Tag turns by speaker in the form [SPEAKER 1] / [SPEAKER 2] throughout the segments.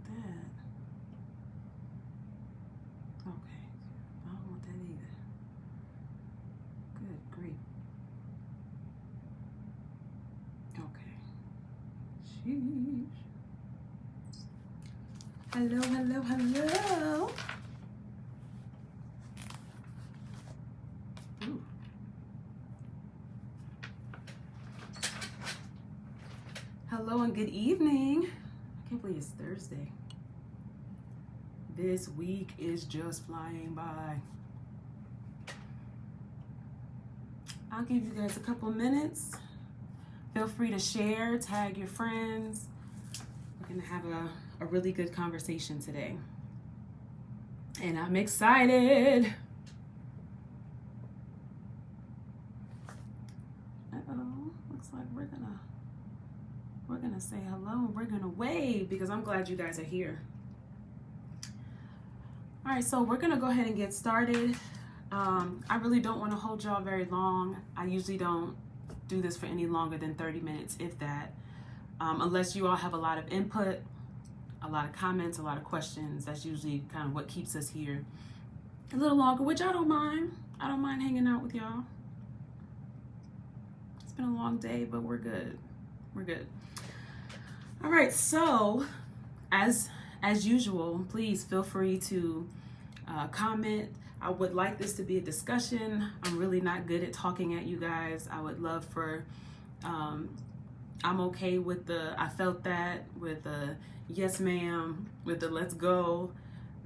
[SPEAKER 1] want that. Okay. I don't want that either. Good grief. Okay. Sheesh. Hello, hello, hello. Ooh. Hello and good evening. I can't believe it's Thursday. This week is just flying by. I'll give you guys a couple minutes. Feel free to share, tag your friends. We're gonna have a really good conversation today. And I'm excited. Uh-oh, looks like we're gonna say hello and we're gonna wave because I'm glad you guys are here. All right, so we're gonna go ahead and get started. I really don't want to hold y'all very long. I usually don't do this for any longer than 30 minutes, if that. Unless you all have a lot of input, a lot of comments, a lot of questions. That's usually kind of what keeps us here a little longer, which I don't mind. I don't mind hanging out with y'all. It's been a long day, but we're good. We're good. All right, so as usual, please feel free to comment. I would like this to be a discussion. I'm really not good at talking at you guys. I would love for, I'm okay with the, I felt that, with the yes ma'am, with the let's go,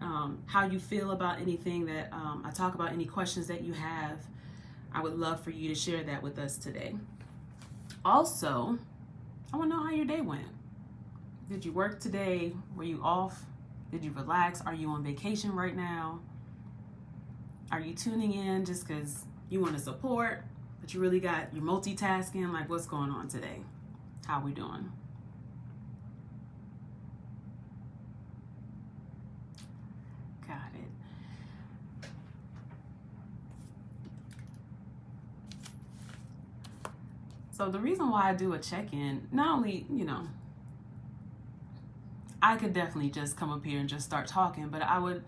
[SPEAKER 1] how you feel about anything that I talk about, any questions that you have. I would love for you to share that with us today. Also, I want to know how your day went. Did you work today? Were you off? Did you relax? Are you on vacation right now? Are you tuning in just because you want to support, but you really you're multitasking? Like, what's going on today? How we doing? Got it. So the reason why I do a check-in, not only, I could definitely just come up here and just start talking, but I'm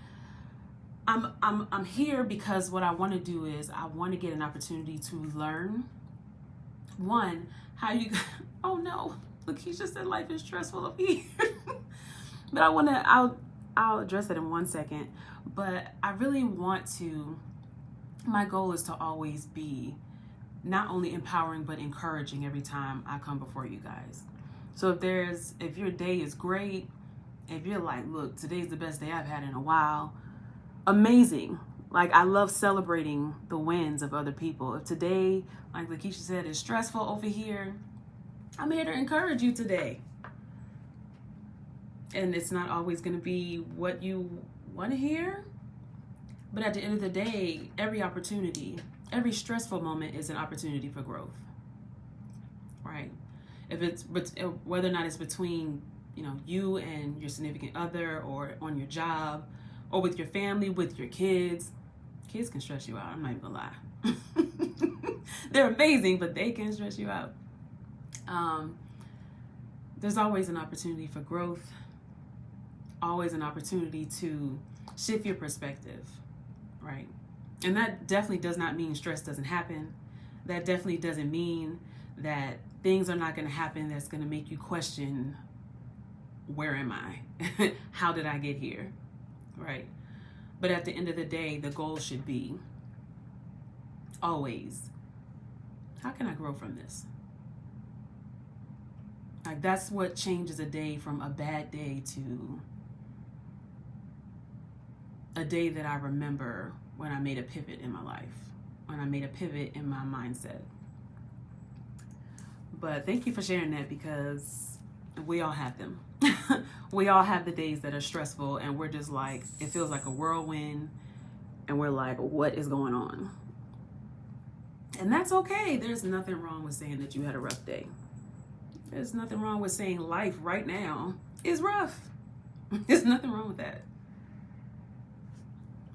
[SPEAKER 1] here because what I want to do is I want to get an opportunity to learn. One, how you, oh no, Lakeisha said life is stressful up here. But I'll address it in 1 second. But I really want to, my goal is to always be not only empowering, but encouraging every time I come before you guys. So if your day is great, if you're like, look, today's the best day I've had in a while, amazing. Like, I love celebrating the wins of other people. If today, like Lakeisha said, is stressful over here, I'm here to encourage you today. And it's not always going to be what you want to hear. But at the end of the day, every opportunity, every stressful moment is an opportunity for growth. Right? Whether or not it's between, you and your significant other, or on your job, or with your family, with your kids. Kids can stress you out. I'm not even gonna lie. They're amazing, but they can stress you out. There's always an opportunity for growth, always an opportunity to shift your perspective, right? And that definitely does not mean stress doesn't happen. That definitely doesn't mean that things are not gonna happen that's gonna make you question, where am I? How did I get here? Right? But at the end of the day, the goal should be always, how can I grow from this? Like, that's what changes a day from a bad day to a day that I remember when I made a pivot in my life, when I made a pivot in my mindset. But thank you for sharing that, because we all have them. We all have the days that are stressful and we're just like, it feels like a whirlwind and we're like, what is going on? And that's okay. There's nothing wrong with saying that you had a rough day. There's nothing wrong with saying life right now is rough. There's nothing wrong with that.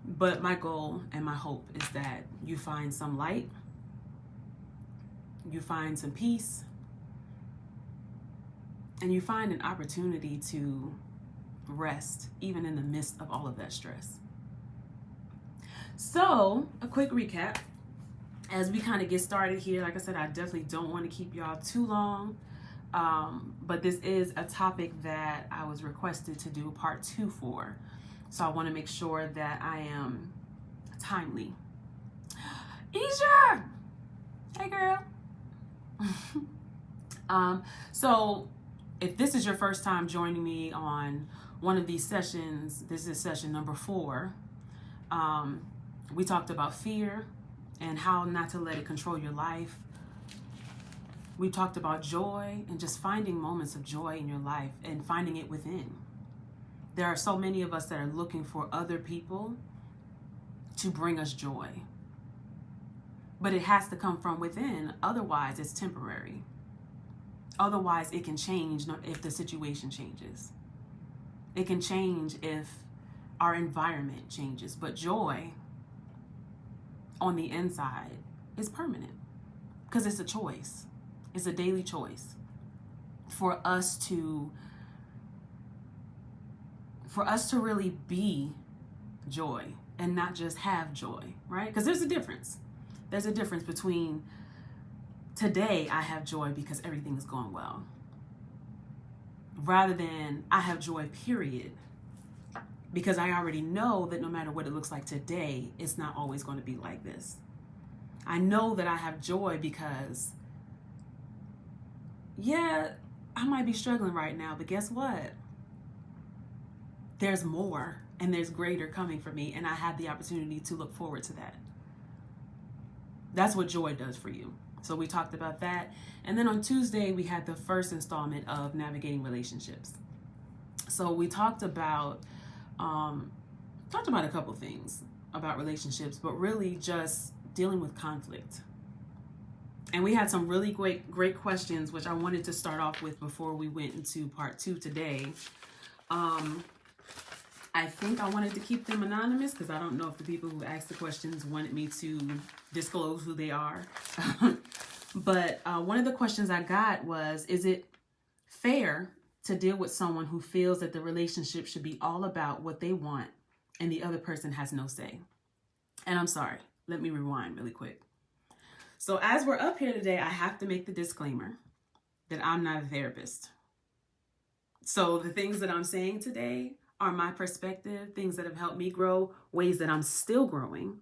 [SPEAKER 1] But my goal and my hope is that you find some light, you find some peace, and you find an opportunity to rest, even in the midst of all of that stress. So, a quick recap as we kind of get started here. Like I said, I definitely don't want to keep y'all too long, but this is a topic that I was requested to do part 2 for. So I want to make sure that I am timely. Isha! Hey, girl. So if this is your first time joining me on one of these sessions, this is session number 4. We talked about fear and how not to let it control your life. We talked about joy and just finding moments of joy in your life and finding it within. There are so many of us that are looking for other people to bring us joy. But it has to come from within, otherwise it's temporary. Otherwise it can change if the situation changes. It can change if our environment changes. But joy on the inside is permanent because it's a choice. It's a daily choice for us to really be joy and not just have joy, right? Because there's a difference. There's a difference between today I have joy because everything is going well, rather than I have joy, period, because I already know that no matter what it looks like today, it's not always going to be like this. I know that I have joy because, yeah, I might be struggling right now, but guess what? There's more and there's greater coming for me, and I have the opportunity to look forward to that. That's what joy does for you. So we talked about that. And then on Tuesday, we had the first installment of navigating relationships. So we talked about a couple things about relationships, but really just dealing with conflict. And we had some really great questions, which I wanted to start off with before we went into part 2 today. I think I wanted to keep them anonymous because I don't know if the people who asked the questions wanted me to disclose who they are. But one of the questions I got was, is it fair to deal with someone who feels that the relationship should be all about what they want and the other person has no say? And I'm sorry, let me rewind really quick. So as we're up here today, I have to make the disclaimer that I'm not a therapist. So the things that I'm saying today are my perspective, things that have helped me grow, ways that I'm still growing,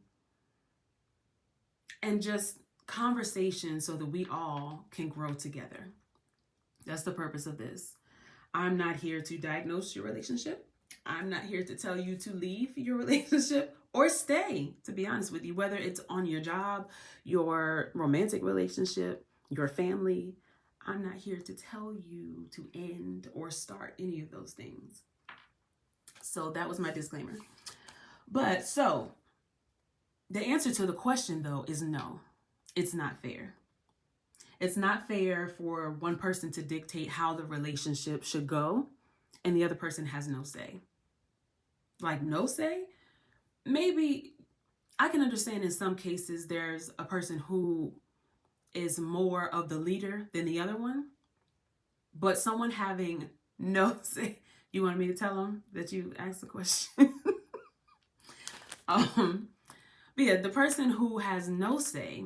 [SPEAKER 1] and just conversation so that we all can grow together. That's the purpose of this. I'm not here to diagnose your relationship. I'm not here to tell you to leave your relationship or stay, to be honest with you, whether it's on your job, your romantic relationship, your family. I'm not here to tell you to end or start any of those things. So that was my disclaimer. But so the answer to the question, though, is no, it's not fair. It's not fair for one person to dictate how the relationship should go and the other person has no say. Like no say? Maybe I can understand in some cases there's a person who is more of the leader than the other one, but someone having no say. You wanted me to tell them that you asked the question? But yeah, the person who has no say,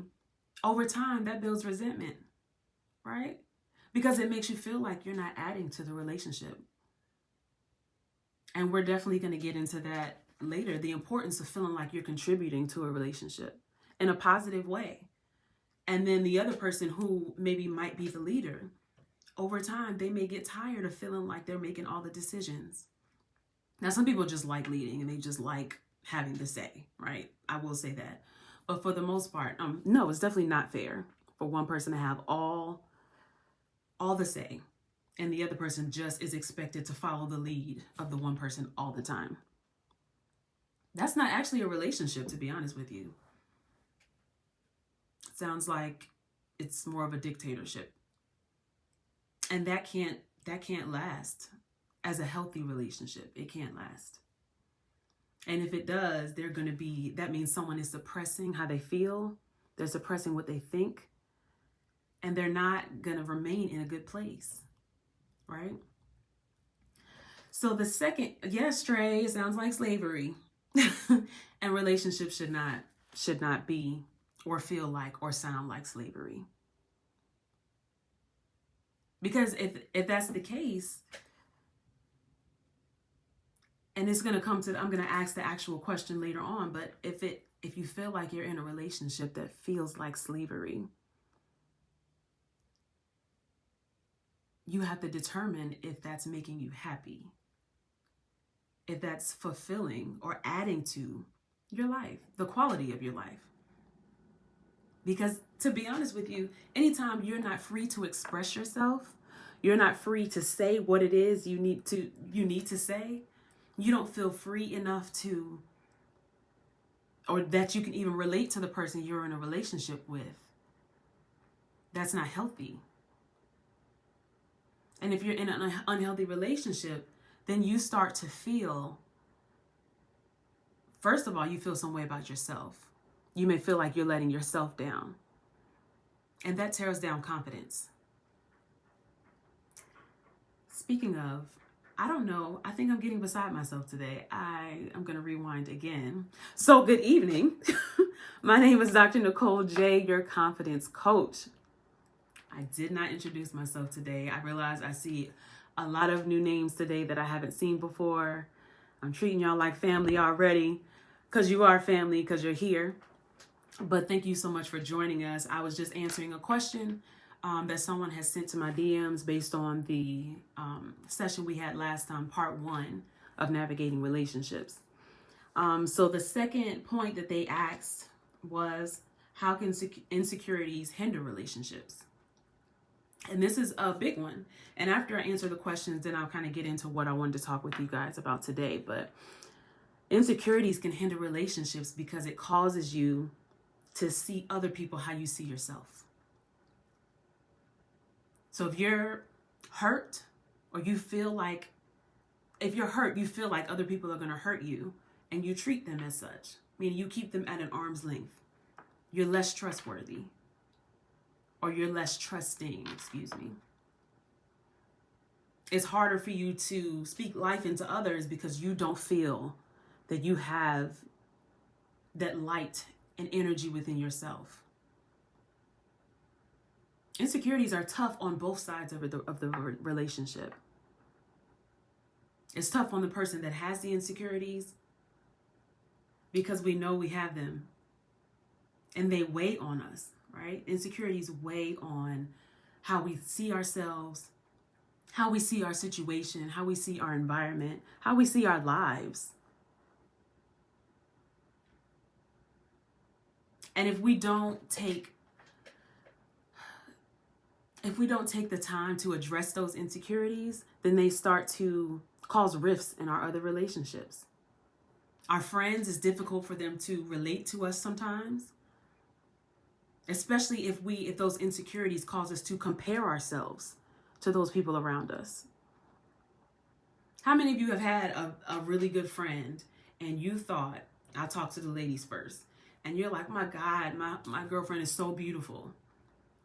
[SPEAKER 1] over time, that builds resentment, right? Because it makes you feel like you're not adding to the relationship. And we're definitely going to get into that later, the importance of feeling like you're contributing to a relationship in a positive way. And then the other person who maybe might be the leader, over time, they may get tired of feeling like they're making all the decisions. Now, some people just like leading and they just like having the say, right? I will say that. But for the most part, no, it's definitely not fair for one person to have all the say and the other person just is expected to follow the lead of the one person all the time. That's not actually a relationship, to be honest with you. It sounds like it's more of a dictatorship. And that can't last as a healthy relationship. It can't last. And if it does, that means someone is suppressing how they feel. They're suppressing what they think. And they're not going to remain in a good place. Right? So the second, yes, Trey, it sounds like slavery. And relationships should not be or feel like or sound like slavery. Because if that's the case, and it's going to come to, I'm going to ask the actual question later on, but if you feel like you're in a relationship that feels like slavery, you have to determine if that's making you happy, if that's fulfilling or adding to your life, the quality of your life. Because to be honest with you, anytime you're not free to express yourself, you're not free to say what it is you need to say, you don't feel free enough to, or that you can even relate to the person you're in a relationship with. That's not healthy. And if you're in an unhealthy relationship, then you start to feel, first of all, you feel some way about yourself. You may feel like you're letting yourself down. And that tears down confidence. Speaking of, I don't know, I think I'm getting beside myself today. I'm going to rewind again. So good evening. My name is Dr. Nicole J., your confidence coach. I did not introduce myself today. I realize I see a lot of new names today that I haven't seen before. I'm treating y'all like family already, because you are family, because you're here. But thank you so much for joining us. I was just answering a question that someone has sent to my DMs based on the session we had last time, part 1 of navigating relationships. So the second point that they asked was, how can insecurities hinder relationships? And this is a big one. And after I answer the questions, then I'll kind of get into what I wanted to talk with you guys about today. But insecurities can hinder relationships because it causes you to see other people how you see yourself. So if you're hurt, or you feel like, if you're hurt, you feel like other people are going to hurt you, and you treat them as such, meaning you keep them at an arm's length, you're less trustworthy, or you're less trusting, It's harder for you to speak life into others because you don't feel that you have that light and energy within yourself. Insecurities are tough on both sides of the relationship. It's tough on the person that has the insecurities because we know we have them and they weigh on us, right? Insecurities weigh on how we see ourselves, how we see our situation, how we see our environment, how we see our lives. And if we don't take the time to address those insecurities, then they start to cause rifts in our other relationships. Our friends, it's difficult for them to relate to us sometimes, especially if those insecurities cause us to compare ourselves to those people around us. How many of you have had a really good friend and you thought, I'll talk to the ladies first, and you're like, my God, my girlfriend is so beautiful.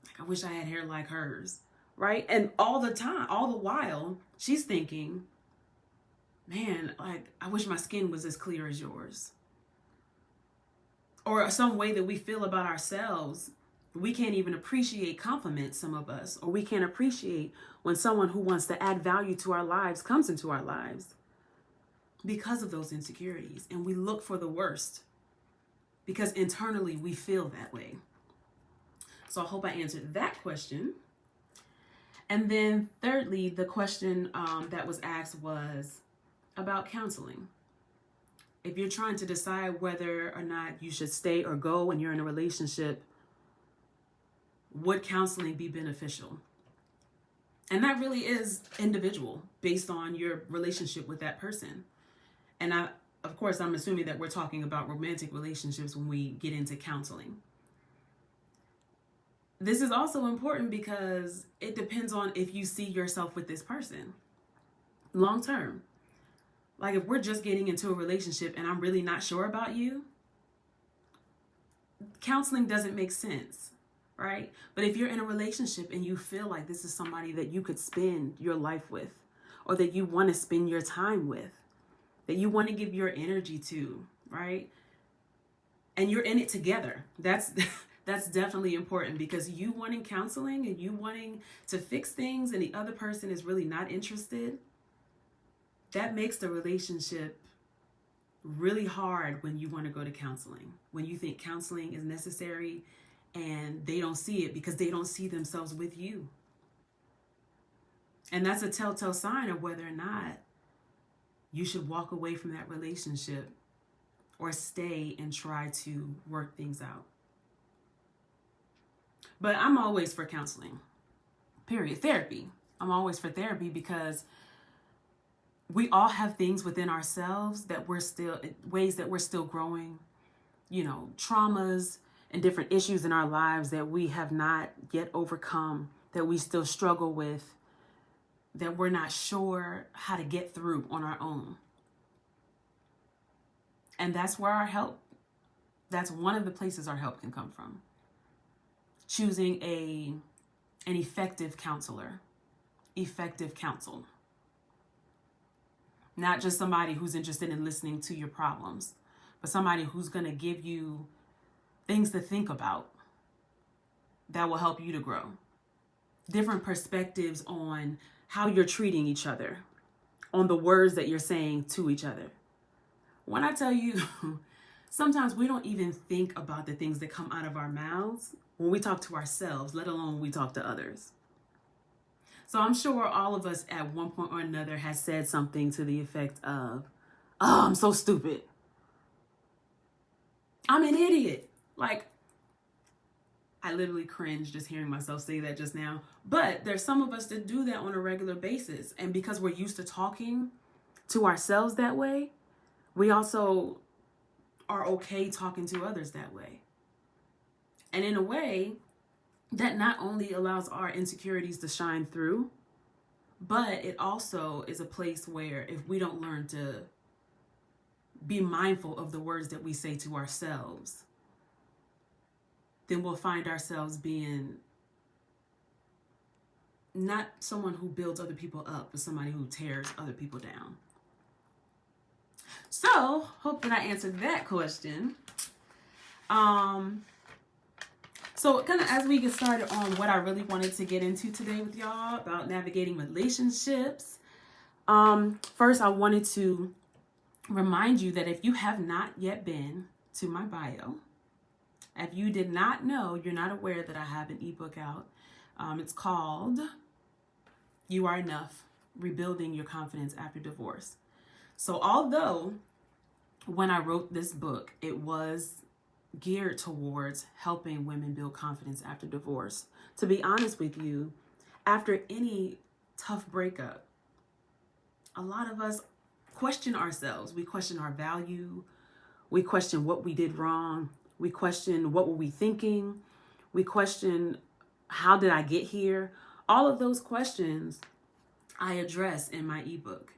[SPEAKER 1] Like, I wish I had hair like hers, right? And all the while, she's thinking, man, like, I wish my skin was as clear as yours. Or some way that we feel about ourselves, we can't even appreciate compliments, some of us, or we can't appreciate when someone who wants to add value to our lives comes into our lives because of those insecurities. And we look for the worst because internally we feel that way. So I hope I answered that question. And then thirdly, the question that was asked was about counseling. If you're trying to decide whether or not you should stay or go when you're in a relationship, would counseling be beneficial? And that really is individual based on your relationship with that person. And of course, I'm assuming that we're talking about romantic relationships when we get into counseling. This is also important because it depends on if you see yourself with this person long term. Like if we're just getting into a relationship and I'm really not sure about you, counseling doesn't make sense, right? But if you're in a relationship and you feel like this is somebody that you could spend your life with or that you want to spend your time with, that you want to give your energy to, right? And you're in it together. That's that's definitely important, because you wanting counseling and you wanting to fix things and the other person is really not interested, that makes the relationship really hard when you want to go to counseling, when you think counseling is necessary and they don't see it because they don't see themselves with you. And that's a telltale sign of whether or not you should walk away from that relationship or stay and try to work things out. But I'm always for counseling, period. Therapy. I'm always for therapy, because we all have things within ourselves that we're still, ways that we're still growing, traumas and different issues in our lives that we have not yet overcome, that we still struggle with, that we're not sure how to get through on our own. And that's where that's one of the places our help can come from. Choosing an effective counselor, effective counsel. Not just somebody who's interested in listening to your problems, but somebody who's going to give you things to think about that will help you to grow. Different perspectives on how you're treating each other, on the words that you're saying to each other. When I tell you, sometimes we don't even think about the things that come out of our mouths when we talk to ourselves, let alone when we talk to others. So I'm sure all of us at one point or another has said something to the effect of, "Oh, I'm so stupid. I'm an idiot." Like, I literally cringe just hearing myself say that just now. But there's some of us that do that on a regular basis. And because we're used to talking to ourselves that way, we also are okay talking to others that way. And in a way, that not only allows our insecurities to shine through, but it also is a place where if we don't learn to be mindful of the words that we say to ourselves, then we'll find ourselves being not someone who builds other people up, but somebody who tears other people down. So, hope that I answered that question. So kind of as we get started on what I really wanted to get into today with y'all about navigating relationships. First, I wanted to remind you that if you have not yet been to my bio, if you did not know, you're not aware that I have an ebook out. It's called You Are Enough, Rebuilding Your Confidence After Divorce. So although when I wrote this book, it was geared towards helping women build confidence after divorce, to be honest with you, after any tough breakup, a lot of us question ourselves. We question our value. We question what we did wrong. We question what were we thinking. We question, how did I get here? All of those questions I address in my ebook.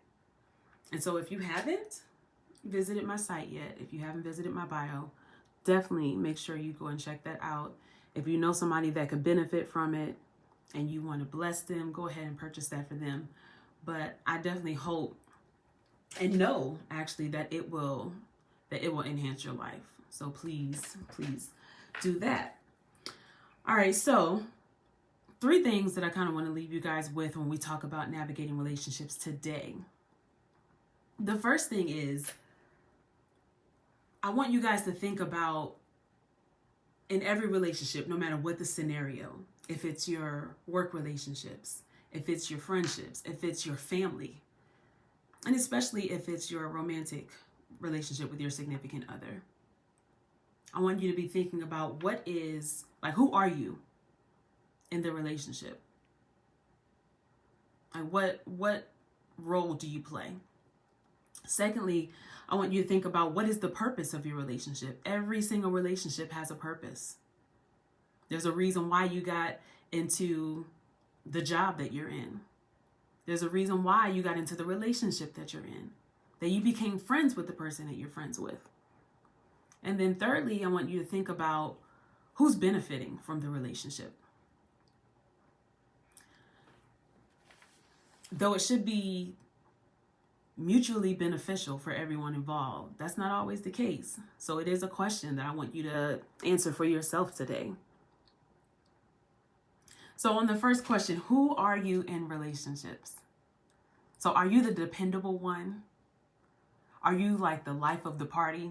[SPEAKER 1] And so if you haven't visited my site yet, if you haven't visited my bio, definitely make sure you go and check that out. If you know somebody that could benefit from it and you want to bless them, go ahead and purchase that for them. But I definitely hope and know actually that it will enhance your life. So please do that. All right, so 3 things that I kind of want to leave you guys with when we talk about navigating relationships today. The first thing is, I want you guys to think about, in every relationship, no matter what the scenario, if it's your work relationships, if it's your friendships, if it's your family, and especially if it's your romantic relationship with your significant other, I want you to be thinking about who are you in the relationship? Like what role do you play? Secondly, I want you to think about, what is the purpose of your relationship? Every single relationship has a purpose. There's a reason why you got into the job that you're in. There's a reason why you got into the relationship that you're in, that you became friends with the person that you're friends with. And then thirdly, I want you to think about who's benefiting from the relationship. though it should be mutually beneficial for everyone involved, that's not always the case. So it is a question that I want you to answer for yourself today. So on the first question, who are you in relationships? So are you the dependable one? Are you like the life of the party?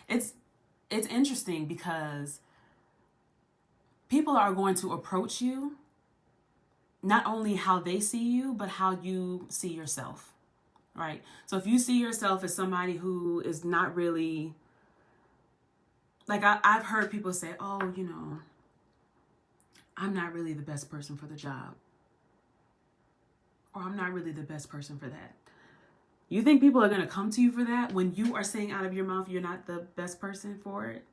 [SPEAKER 1] It's interesting because people are going to approach you not only how they see you, but how you see yourself, right? So if you see yourself as somebody who is not really, like I've heard people say, oh, you know, I'm not really the best person for the job. Or I'm not really the best person for that. You think people are going to come to you for that when you are saying out of your mouth you're not the best person for it?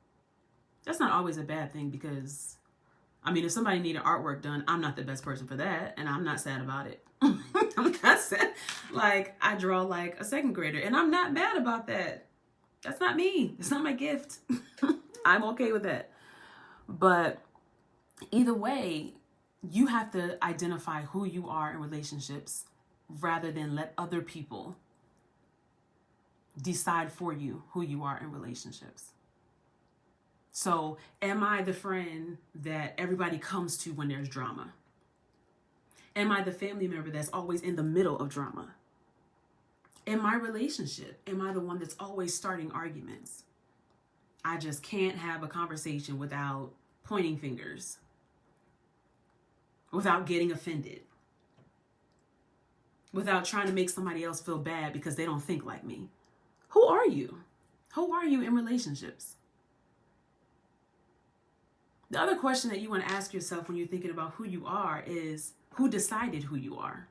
[SPEAKER 1] That's not always a bad thing, because, I mean, if somebody needed artwork done, I'm not the best person for that, and I'm not sad about it. I'm not sad. Like, I draw like a second grader, and I'm not mad about that. That's not me. It's not my gift. I'm okay with that. But either way, you have to identify who you are in relationships rather than let other people decide for you who you are in relationships. So, am I the friend that everybody comes to when there's drama? Am I the family member that's always in the middle of drama? In my relationship, am I the one that's always starting arguments? I just can't have a conversation without pointing fingers, without getting offended, without trying to make somebody else feel bad because they don't think like me. Who are you? Who are you in relationships? The other question that you want to ask yourself when you're thinking about who you are is, who decided who you are?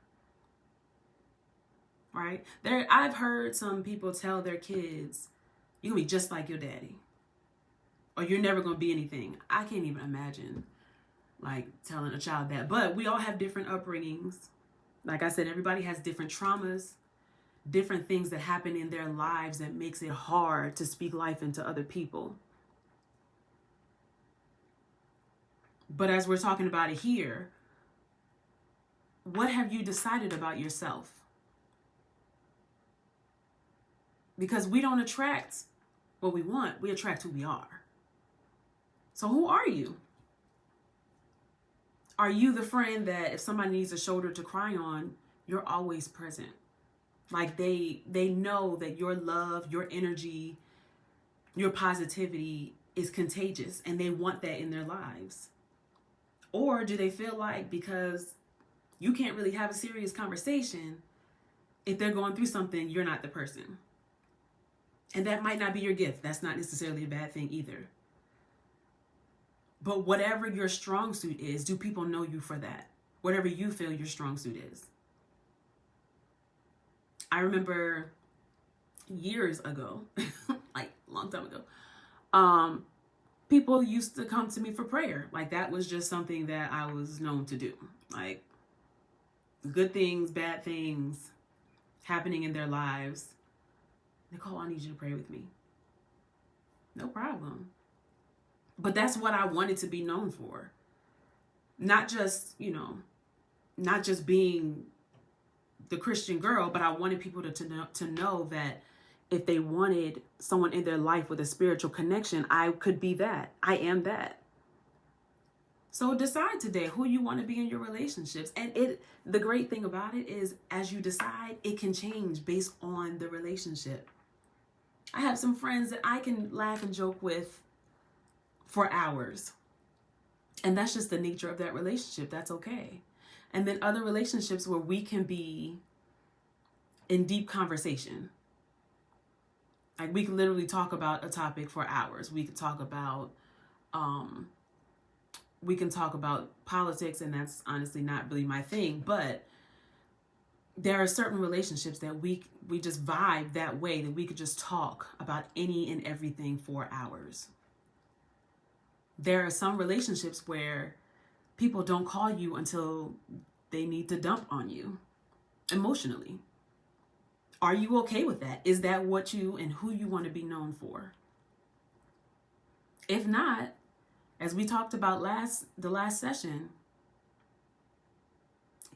[SPEAKER 1] Right? I've heard some people tell their kids, you're going to be just like your daddy, or you're never going to be anything. I can't even imagine like telling a child that, but we all have different upbringings. Like I said, everybody has different traumas, different things that happen in their lives that makes it hard to speak life into other people. But as we're talking about it here, what have you decided about yourself? Because we don't attract what we want, we attract who we are. So who are you? Are you the friend that if somebody needs a shoulder to cry on, you're always present? Like they know that your love, your energy, your positivity is contagious and they want that in their lives? Or do they feel like because you can't really have a serious conversation, if they're going through something, you're not the person? And that might not be your gift. That's not necessarily a bad thing either. But whatever your strong suit is, do people know you for that? Whatever you feel your strong suit is. I remember years ago, like a long time ago, people used to come to me for prayer. Like that was just something that I was known to do. Like good things, bad things happening in their lives. Nicole, I need you to pray with me. No problem. But that's what I wanted to be known for. Not just, not just being the Christian girl, but I wanted people to know that if they wanted someone in their life with a spiritual connection, I could be that. I am that. So decide today who you want to be in your relationships. And the great thing about it is, as you decide, it can change based on the relationship. I have some friends that I can laugh and joke with for hours. And that's just the nature of that relationship. That's okay. And then other relationships where we can be in deep conversation. Like we can literally talk about a topic for hours. We could talk about politics, and that's honestly not really my thing, but there are certain relationships that we just vibe that way, that we could just talk about any and everything for hours. There are some relationships where people don't call you until they need to dump on you emotionally. Are you okay with that? Is that what you and who you want to be known for? If not, as we talked about the last session,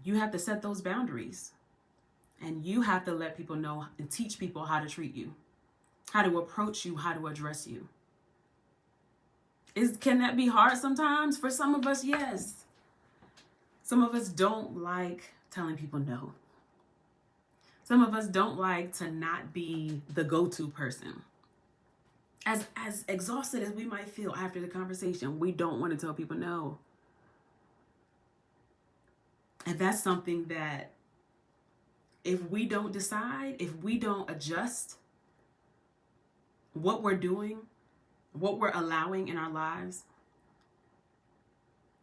[SPEAKER 1] You have to set those boundaries. And you have to let people know and teach people how to treat you, how to approach you, how to address you. Can that be hard sometimes? For some of us, yes. Some of us don't like telling people no. Some of us don't like to not be the go-to person. As exhausted as we might feel after the conversation, we don't want to tell people no. And that's something that if we don't decide, if we don't adjust what we're doing, what we're allowing in our lives,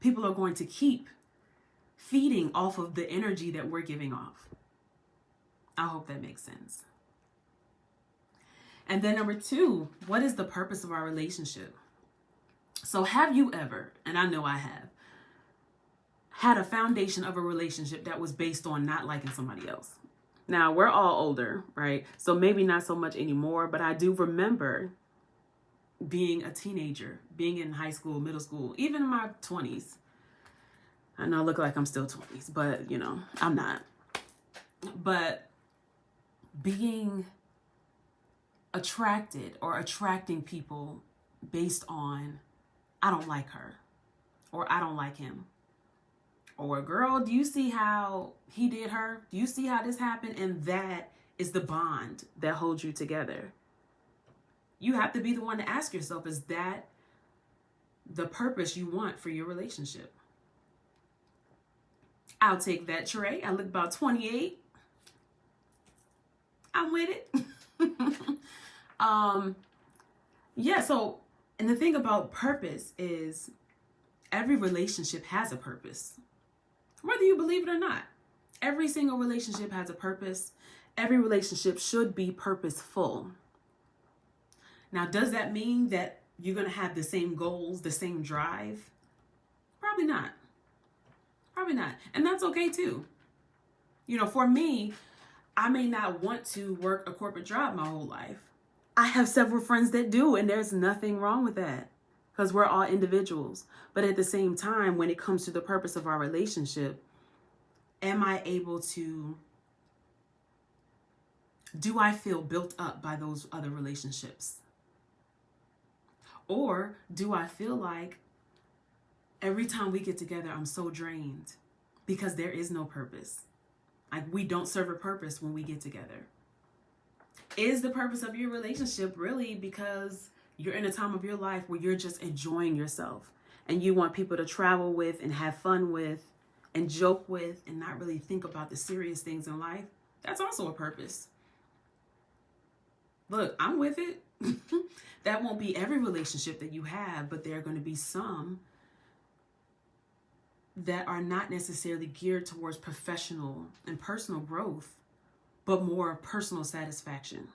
[SPEAKER 1] people are going to keep feeding off of the energy that we're giving off. I hope that makes sense. And then number 2, what is the purpose of our relationship? So have you ever, and I know I have, had a foundation of a relationship that was based on not liking somebody else? Now, we're all older, right? So maybe not so much anymore, but I do remember being a teenager, being in high school, middle school, even in my 20s. I know I look like I'm still 20s, but, you know, I'm not. But being attracted or attracting people based on, I don't like her, or I don't like him, or girl, do you see how he did her? Do you see how this happened? And that is the bond that holds you together. You have to be the one to ask yourself, is that the purpose you want for your relationship? I'll take that, Trey. I look about 28. I'm with it. Yeah, so, and the thing about purpose is every relationship has a purpose, whether you believe it or not. Every single relationship has a purpose. Every relationship should be purposeful. Now, does that mean that you're going to have the same goals, the same drive? Probably not. Probably not. And that's okay too. You know, for me, I may not want to work a corporate job my whole life. I have several friends that do, and there's nothing wrong with that because we're all individuals. But at the same time, when it comes to the purpose of our relationship, am I able to, do I feel built up by those other relationships? Or do I feel like every time we get together, I'm so drained because there is no purpose? Like, we don't serve a purpose when we get together. Is the purpose of your relationship really because you're in a time of your life where you're just enjoying yourself and you want people to travel with and have fun with and joke with and not really think about the serious things in life? That's also a purpose. Look, I'm with it. That won't be every relationship that you have, but there are going to be some that are not necessarily geared towards professional and personal growth, but more personal satisfaction.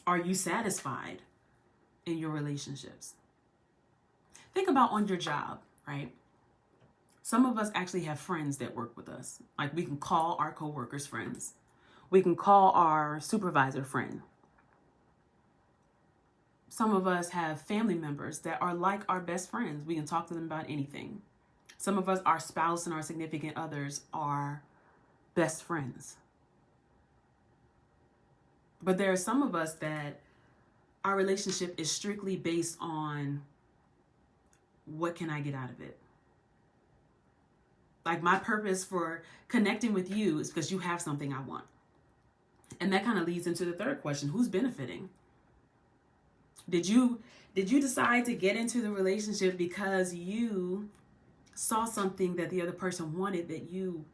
[SPEAKER 1] Are you satisfied in your relationships? Think about on your job, right? Some of us actually have friends that work with us. Like, we can call our coworkers friends. We can call our supervisor friend. Some of us have family members that are like our best friends. We can talk to them about anything. Some of us, our spouse and our significant others are best friends. But there are some of us that our relationship is strictly based on what can I get out of it? Like, my purpose for connecting with you is because you have something I want. And that kind of leads into the third question. Who's benefiting? Did you decide to get into the relationship because you saw something that the other person wanted that you,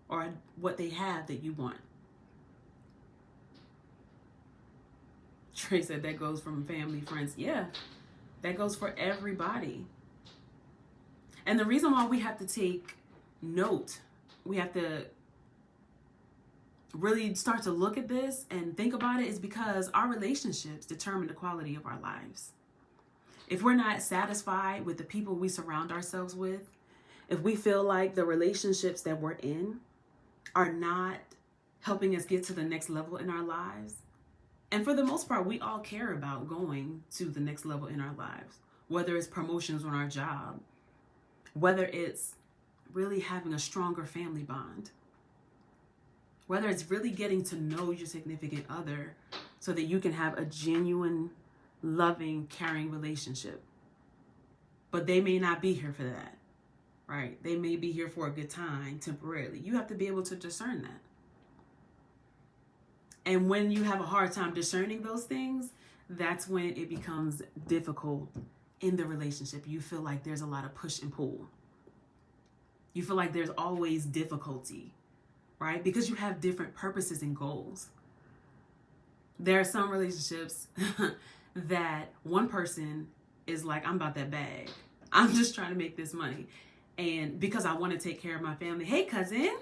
[SPEAKER 1] or what they have that you want? Trey said that goes from family, friends. Yeah, that goes for everybody. And the reason why we have to take note, we have to really start to look at this and think about it, is because our relationships determine the quality of our lives. If we're not satisfied with the people we surround ourselves with, if we feel like the relationships that we're in are not helping us get to the next level in our lives, and for the most part, we all care about going to the next level in our lives, whether it's promotions on our job, whether it's really having a stronger family bond. Whether it's really getting to know your significant other so that you can have a genuine, loving, caring relationship. But they may not be here for that, right? They may be here for a good time temporarily. You have to be able to discern that. And when you have a hard time discerning those things, that's when it becomes difficult in the relationship. You feel like there's a lot of push and pull. You feel like there's always difficulty, right? Because you have different purposes and goals. There are some relationships that one person is like, I'm about that bag. I'm just trying to make this money. And because I want to take care of my family. Hey, cousin.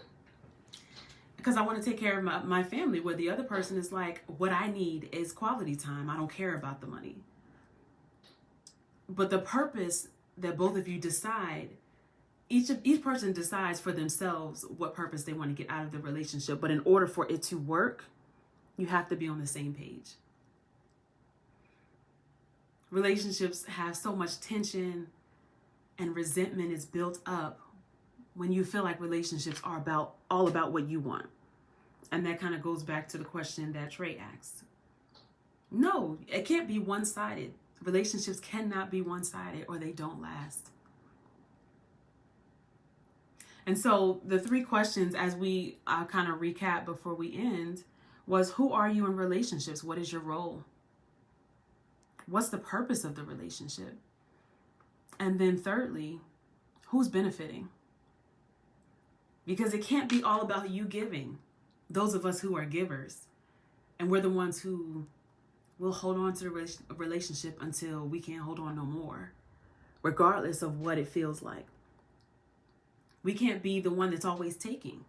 [SPEAKER 1] Because I want to take care of my family. Where the other person is like, what I need is quality time. I don't care about the money. But the purpose that both of you decide, each person decides for themselves what purpose they want to get out of the relationship. But in order for it to work, you have to be on the same page. Relationships have so much tension and resentment is built up when you feel like relationships are all about what you want. And that kind of goes back to the question that Trey asked. No, it can't be one-sided. Relationships cannot be one-sided or they don't last. And so the 3 questions as we kind of recap before we end was, who are you in relationships? What is your role? What's the purpose of the relationship? And then thirdly, who's benefiting? Because it can't be all about you giving. Those of us who are givers, and we're the ones who will hold on to the relationship until we can't hold on no more, regardless of what it feels like. We can't be the one that's always taking.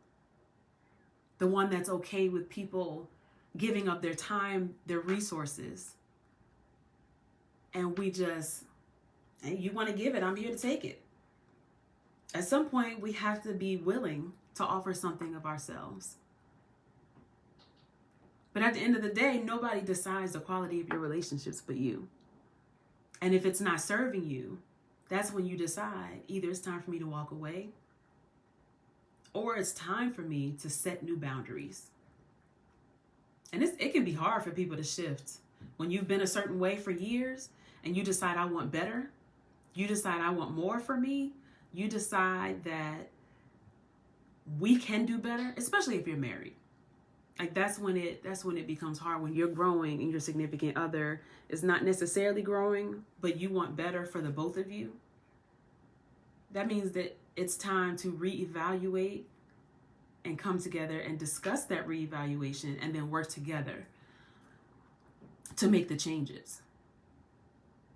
[SPEAKER 1] The one that's okay with people giving up their time, their resources. And we just, hey, you want to give it, I'm here to take it. At some point, we have to be willing to offer something of ourselves. But at the end of the day, nobody decides the quality of your relationships but you. And if it's not serving you, that's when you decide either it's time for me to walk away or it's time for me to set new boundaries. And it can be hard for people to shift. When you've been a certain way for years and you decide I want better, you decide I want more for me, you decide that we can do better, especially if you're married. Like that's when it becomes hard, when you're growing and your significant other is not necessarily growing, but you want better for the both of you. That means that it's time to reevaluate and come together and discuss that reevaluation and then work together to make the changes.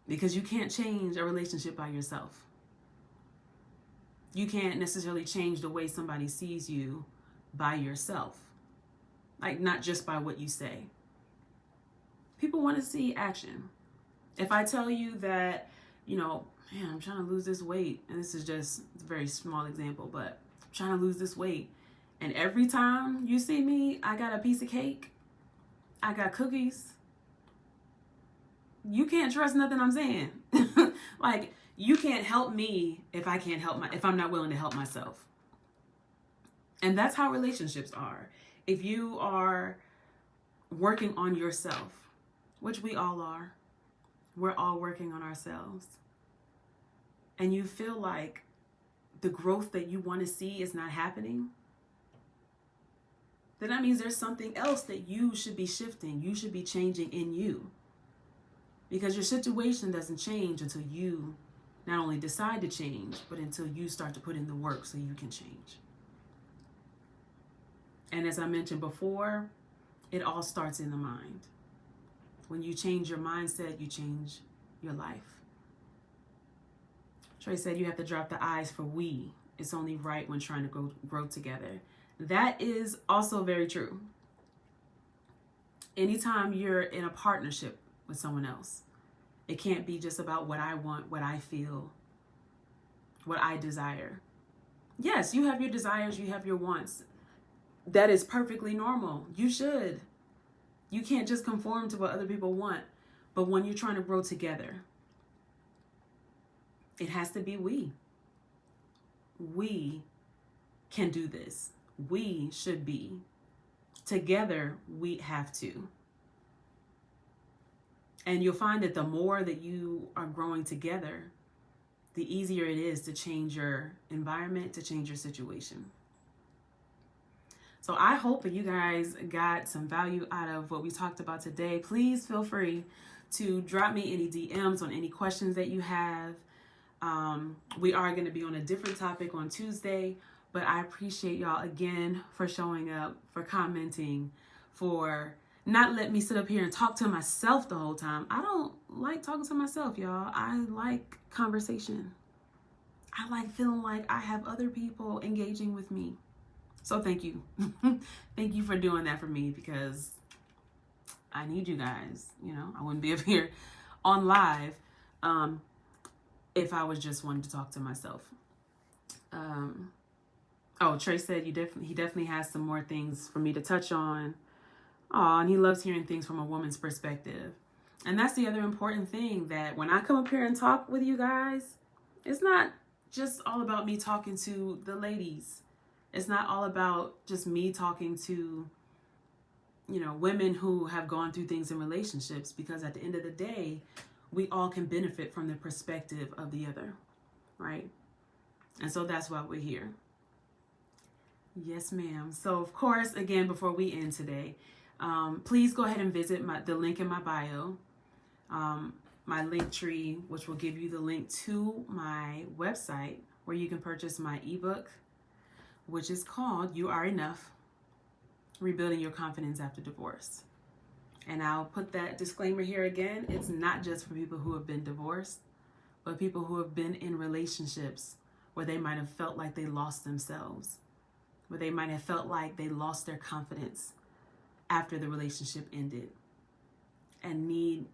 [SPEAKER 1] Because you can't change a relationship by yourself. You can't necessarily change the way somebody sees you by yourself. Like not just by what you say. People want to see action. If I tell you that, man, I'm trying to lose this weight, and this is just a very small example, but I'm trying to lose this weight. And every time you see me, I got a piece of cake, I got cookies. You can't trust nothing I'm saying. Like, you can't help me if if I'm not willing to help myself. And that's how relationships are. If you are working on yourself, which we all are, we're all working on ourselves, and you feel like the growth that you want to see is not happening, then that means there's something else that you should be shifting, you should be changing in you. Because your situation doesn't change until you not only decide to change, but until you start to put in the work so you can change. And as I mentioned before, it all starts in the mind. When you change your mindset, you change your life. Trey said you have to drop the I's for we. It's only right when trying to grow together. That is also very true. Anytime you're in a partnership with someone else, it can't be just about what I want, what I feel, what I desire. Yes, you have your desires, you have your wants. That is perfectly normal. You should. You can't just conform to what other people want. But when you're trying to grow together, it has to be we. We can do this. We should be. Together, we have to. And you'll find that the more that you are growing together, the easier it is to change your environment, to change your situation. So I hope that you guys got some value out of what we talked about today. Please feel free to drop me any DMs on any questions that you have. We are going to be on a different topic on Tuesday, but I appreciate y'all again for showing up, for commenting, for not letting me sit up here and talk to myself the whole time. I don't like talking to myself, y'all. I like conversation. I like feeling like I have other people engaging with me. So thank you. Thank you for doing that for me, because I need you guys. You know, I wouldn't be up here on live if I was just wanting to talk to myself. Oh, Trey said he definitely has some more things for me to touch on. Oh, and he loves hearing things from a woman's perspective. And that's the other important thing, that when I come up here and talk with you guys, it's not just all about me talking to the ladies. It's not all about just me talking to, you know, women who have gone through things in relationships, because at the end of the day, we all can benefit from the perspective of the other, right? And so that's why we're here. Yes, ma'am. So, of course, again, before we end today, please go ahead and visit the link in my bio, my link tree, which will give you the link to my website where you can purchase my ebook, which is called You Are Enough, Rebuilding Your Confidence After Divorce. And I'll put that disclaimer here again. It's not just for people who have been divorced, but people who have been in relationships where they might have felt like they lost themselves, where they might have felt like they lost their confidence after the relationship ended, and need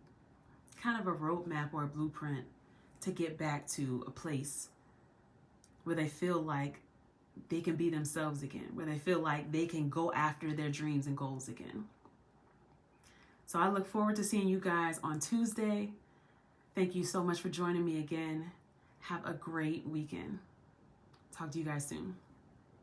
[SPEAKER 1] kind of a roadmap or a blueprint to get back to a place where they feel like they can be themselves again, where they feel like they can go after their dreams and goals again. So I look forward to seeing you guys on Tuesday. Thank you so much for joining me again. Have a great weekend. Talk to you guys soon.